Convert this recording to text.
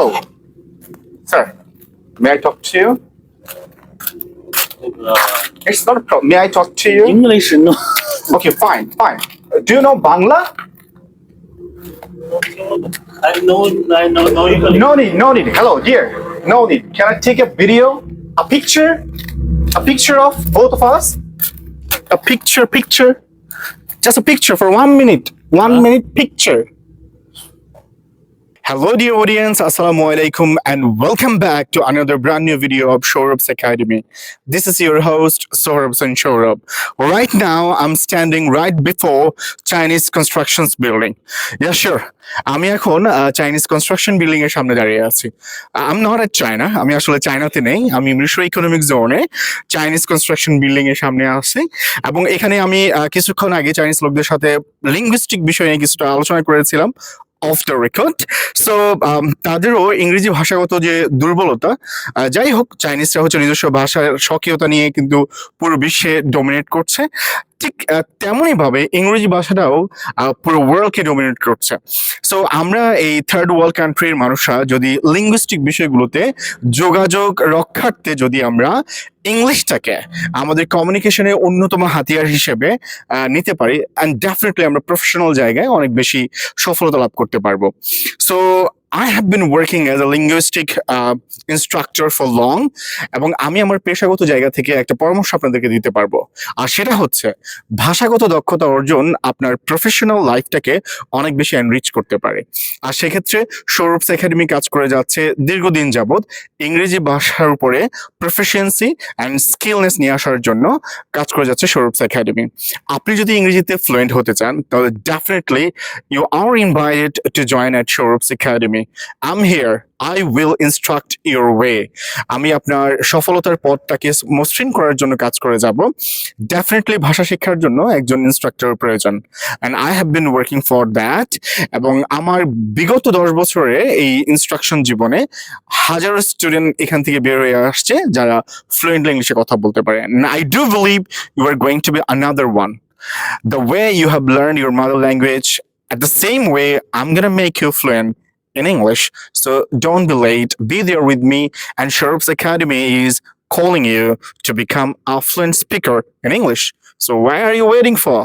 Oh, sir, may I talk to you? It's not a problem. May I talk to you? English, no. Okay, fine, fine. Do you know Bangla? No, you No need, no need. Hello, dear. No need. Can I take a video? A picture? A picture of both of us? A picture? Just a picture for 1 minute. 1 minute picture. Hello, dear audience. Assalamu alaikum, and welcome back to another brand new video of Shourab's Academy. This is your host, Sohrab Sen Shourab. Right now, I'm standing right before Chinese constructions building. Yeah, sure. আমি এখন Chinese construction building এর সামনে দাঁড়িয়ে আছি। I am not at China, আমি আসলে চায়নাতে নেই, আমি মিশ্র ইকোনমিক জোনে চাইনিজ কনস্ট্রাকশন বিল্ডিং এর সামনে আছি এবং এখানে আমি কিছুক্ষণ আগে চাইনিজ লোকদের সাথে লিঙ্গুইস্টিক বিষয় নিয়ে কিছুটা আলোচনা করেছিলাম অফ দ্য রেকর্ড। সো তাদেরও ইংরেজি ভাষাগত যে দুর্বলতা, যাই হোক, চাইনিজরা হচ্ছে নিজস্ব ভাষার স্বকীয়তা নিয়ে কিন্তু পুরো বিশ্বে ডমিনেট করছে। ঠিক তেমনই ভাবে ইংরেজি ভাষাটাও পুরো ওয়ার্ল্ডকে ডমিনেট করছে। সো আমরা এই থার্ড ওয়ার্ল্ড কান্ট্রির মানুষরা যদি লিঙ্গুইস্টিক বিষয়গুলোতে যোগাযোগ রক্ষার্থে যদি আমরা ইংলিশটাকে আমাদের কমিউনিকেশনের অন্যতম হাতিয়ার হিসেবে নিতে পারি, অ্যান্ড ডেফিনেটলি আমরা প্রফেশনাল জায়গায় অনেক বেশি সফলতা লাভ করতে পারবো। So I have been working as a linguistic instructor for long, এবং আমি আমার পেশাগত জায়গা থেকে একটা পরামর্শ আপনাদেরকে দিতে পারবো, আর সেটা হচ্ছে ভাষাগত দক্ষতা অর্জন আপনার প্রফেশনাল লাইফটাকে অনেক বেশি এনরিচ করতে পারে। আর সেক্ষেত্রে সৌরভস একাডেমি কাজ করে যাচ্ছে দীর্ঘদিন যাবৎ ইংরেজি ভাষার উপরে প্রফিসিয়েন্সি অ্যান্ড স্কিলনেস নিয়ে আসার জন্য কাজ করে যাচ্ছে সৌরভস একাডেমি। আপনি যদি ইংরেজিতে ফ্লুয়েন্ট হতে চান তাহলে definitely you are invited to join at Sourav's academy. I'm here. I will instruct your way. আমি আপনার সফলতার পথটাকে মসৃণ করার জন্য কাজ করে যাব। ডেফিনেটলি ভাষা শেখার জন্য একজন ইনস্ট্রাক্টর প্রয়োজন, and I have been working for that. এবং আমার বিগত 10 বছরে এই ইনস্ট্রাকশন জীবনে হাজারো স্টুডেন্ট এখান থেকে বের হয়ে আসছে যারা ফ্লুয়েন্টলি ইংলিশে কথা বলতে পারে। And I do believe you are going to be another one. The way you have learned your mother language, at the same way I'm gonna make you fluent in English. So don't be late. Be there with me. And Shourab's Academy is calling you to become a fluent speaker in English. So what are you waiting for?